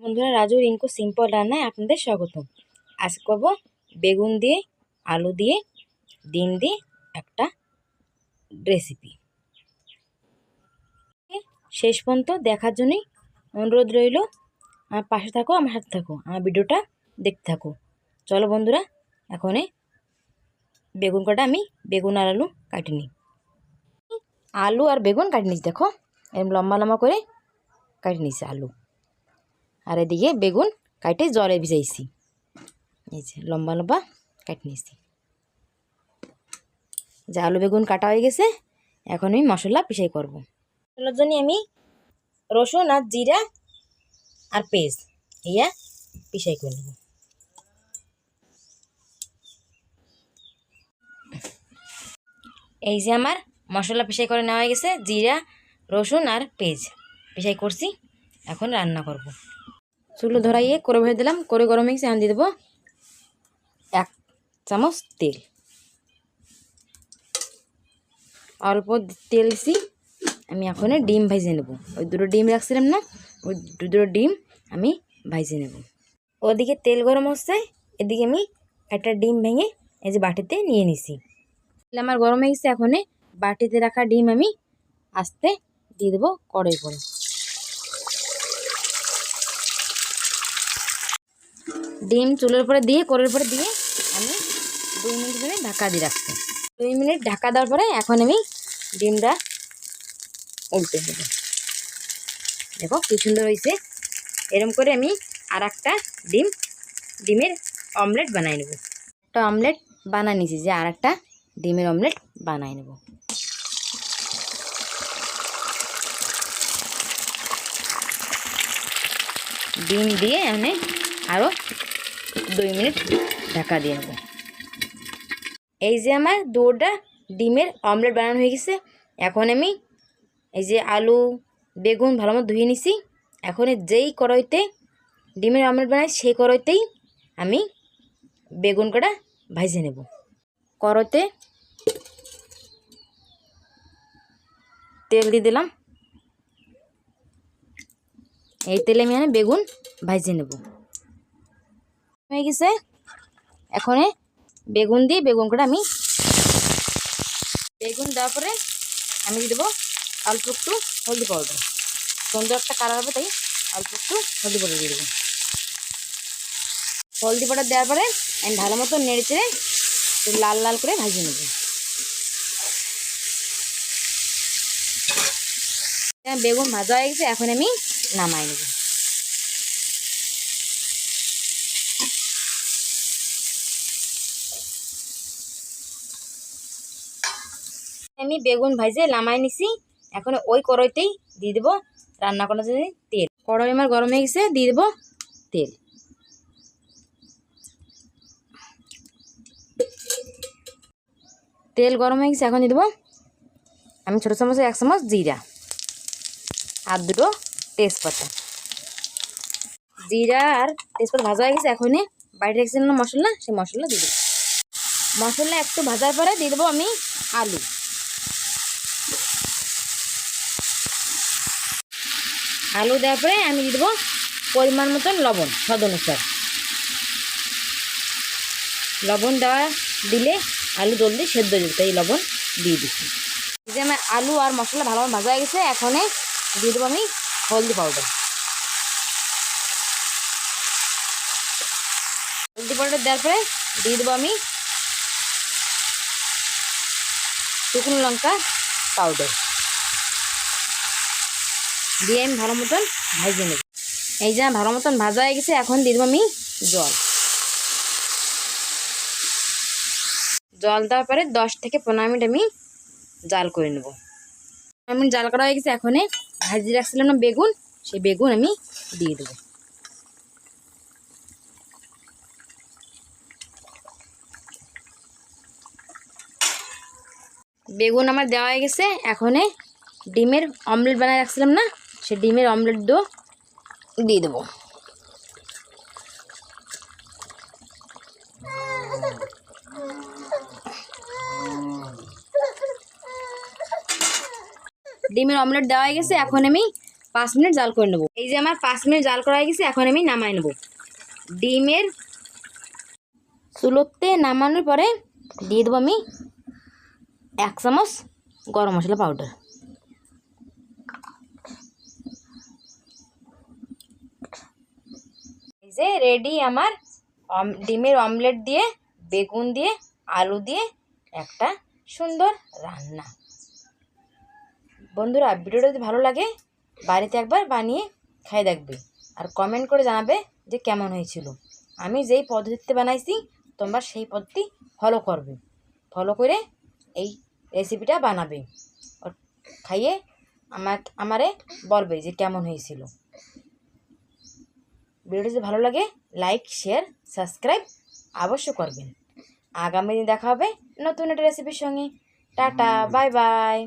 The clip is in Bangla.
বন্ধুরা, রাজু রিঙ্কু সিম্পল রান্নায় আপনাদের স্বাগতম। আজ করব বেগুন দিয়ে, আলু দিয়ে, ডিম দিয়ে একটা রেসিপি। শেষ পর্যন্ত দেখার জন্যই অনুরোধ রইল। আমার পাশে থাকো, আমার সাথে থাকো, আমার ভিডিওটা দেখতে থাকো। চলো বন্ধুরা, এখন বেগুন কটা আমি বেগুন আর আলু কাটি নিই। আলু আর বেগুন কাটি নিচ্ছি, দেখো এরকম লম্বা লম্বা করে কাটি নিচ্ছি আলু। আর এদিকে বেগুন কাটে জলে ভিজাইছি, এই যে লম্বা লম্বা কাটে নিয়েছি। যে আলু বেগুন কাটা হয়ে গেছে, এখন আমি মশলা পিষাই করব। মশলার জন্য আমি রসুন আর জিরা আর পেঁয়াজ ইয়া পিষাই করে নেব। এই যে আমার মশলা পিষাই করে নেওয়া হয়ে গেছে, জিরা রসুন আর পেঁয়াজ পিষাই করছি। এখন রান্না করব। চুলো ধরাইয়ে করে ভেজে দিলাম, করে গরম হয়ে গেছে। এখন দিয়ে দেবো 1 চামচ তেল। অল্প তেল দিছি। আমি এখন ডিম ভাইজে নেব। ওই দুটো ডিম রাখছিলাম না, ওই দুটো ডিম আমি ভাইজে নেব। ওদিকে তেল গরম হচ্ছে, এদিকে আমি একটা ডিম ভেঙে এই যে বাটিতে নিয়ে নিছি। তেল আমার গরম হয়ে গেছে, এখন বাটিতে রাখা ডিম আমি আস্তে দিয়ে দেবো কড়াই করে। ডিম চুলের উপরে দিয়ে কড়াইয়ের উপরে দিয়ে আমি 2 মিনিট ধরে ঢাকা দিয়ে রাখছি। 2 মিনিট ঢাকা দেওয়ার পরে এখন আমি ডিমটা উল্টে দেবো। দেখো কি সুন্দর হয়েছে। এরকম করে আমি আর একটা ডিমের অমলেট বানাই নেব। একটা অমলেট বানিয়ে নিয়েছি, যে আর একটা ডিমের অমলেট বানাই নেব। ডিম দিয়ে আমি আরও 2 মিনিট ঢাকা দিয়ে নেব। এই যে আমার 2টা ডিমের অমলেট বানানো হয়ে গেছে। এখন আমি এই যে আলু বেগুন ভালো মতো ধুয়ে নিছি। এখন যেই কড়াইতে ডিমের অমলেট বানাই সেই কড়াইতেই আমি বেগুন কটা ভাজে নেব। কড়াইতে তেল দিয়ে দিলাম। এই তেলে আমি বেগুন ভাজে নেব। হয়ে গেছে। এখন বেগুন দিয়ে বেগুন কটা আমি বেগুন দেওয়ার পরে আমি দিয়ে দেবো অল্প একটু হলদি পাউডার। সুন্দর একটা কালার হবে, তাই অল্প একটু হলদি পাউডার দিয়ে দেবো। হলদি পাউডার দেওয়ার পরে আমি ভালো মতো নেড়ে চেড়ে লাল লাল করে ভাজিয়ে নেব। বেগুন ভাজা হয়ে গেছে, এখন আমি নামাই নেব। আমি বেগুন ভাজে নামাই নিছি। এখন ওই কড়াইতেই দিয়ে দেবো রান্না করার জন্য তেল। কড়াই আমার গরম হয়ে গেছে, দিয়ে দেবো তেল। তেল গরম হয়ে গেছে, এখন দিয়ে দেবো আমি ছোটো চামচে 1 চামচ জিরা আর 2টো তেজপাতা। জিরা আর তেজপাতা ভাজা হয়ে গেছে, এখন বাইরে রেখেছিলাম মশলা, সেই মশলা দিয়ে দেবো। মশলা একটু ভাজার পরে দিয়ে দেবো আমি আলু। আলু দেওয়ার পরে আমি দিয়ে দেবো পরিমাণ মতন লবণ, স্বাদ অনুসার। লবণ দেওয়া দিলে আলু জলদি সেদ্ধ হয়ে যাবে, তাই লবণ দিয়ে দিচ্ছি। এই যে আমার আলু আর মশলা ভালোভাবে ভাজা হয়ে গেছে, এখন দিয়ে দেবো আমি হলদি পাউডার। হলদি পাউডার দেওয়ার পরে দিয়ে দেবো আমি শুকনো লঙ্কা পাউডার দিয়ে আমি ভালো মতন ভাজে নেব। এই যে ভালো মতন ভাজা হয়ে গেছে, এখন দিয়ে দেবো আমি জল দেওয়ার পরে 10 থেকে 15 মিনিট আমি জাল করে নেব। আমি জাল করা হয়ে গেছে, এখন ভাজি রাখছিলাম না বেগুন, সেই বেগুন আমি দিয়ে দেবো। বেগুন আমার দেওয়া হয়ে গেছে, এখন ডিমের অমলেট বানিয়ে রাখছিলাম না, সে ডিমের অমলেট দিয়ে দেবো। ডিমের অমলেট দেওয়া হয়ে গেছে, এখন আমি 5 মিনিট জাল করে নেব। এই যে আমার 5 মিনিট জাল করা হয়ে গেছে, এখন আমি নামাই নেব। ডিমের চুলোতে নামানোর পরে দিয়ে দেবো আমি 1 চামচ গরম মশলা পাউডার। এই যে রেডি আমার ডিমের অমলেট দিয়ে, বেগুন দিয়ে, আলু দিয়ে একটা সুন্দর রান্না। বন্ধুরা, ভিডিওটা যদি ভালো লাগে বাড়িতে একবার বানিয়ে খাই দেখবে, আর কমেন্ট করে জানাবে যে কেমন হয়েছিল। আমি যেই পদ্ধতিতে বানাইছি তোমরা সেই পদ্ধতি ফলো করবে, ফলো করে এই রেসিপিটা বানাবে, আর খাইয়ে আমারে বলবে যে কেমন হয়েছিল। ভিডিওটি যদি ভালো লাগে লাইক, শেয়ার, সাবস্ক্রাইব অবশ্যই করবেন। আগামী দিন দেখা হবে নতুন একটা রেসিপির সঙ্গে। Tata, bye bye.